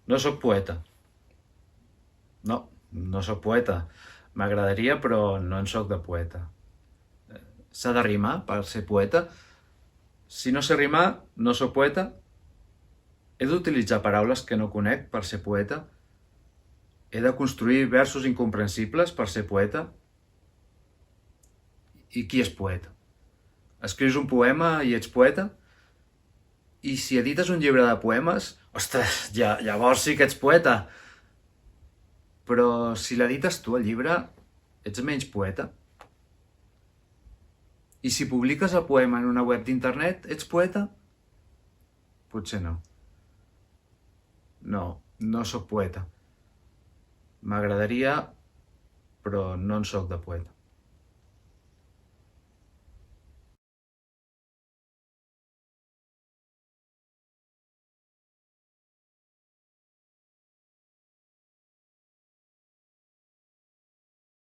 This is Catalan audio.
No sóc poeta. No, no sóc poeta. M'agradaria, però no en sóc de poeta. S'ha de rimar per ser poeta? Si no sé rimar, no sóc poeta? He d'utilitzar paraules que no conec per ser poeta? He de construir versos incomprensibles per ser poeta? I qui és poeta? Escrius un poema i ets poeta? I si edites un llibre de poemes, ostres, llavors sí que ets poeta. Però si l'edites tu, el llibre, ets menys poeta? I si publiques el poema en una web d'internet, ets poeta? Potser no. No, no sóc poeta. M'agradaria, però no en sóc de poeta.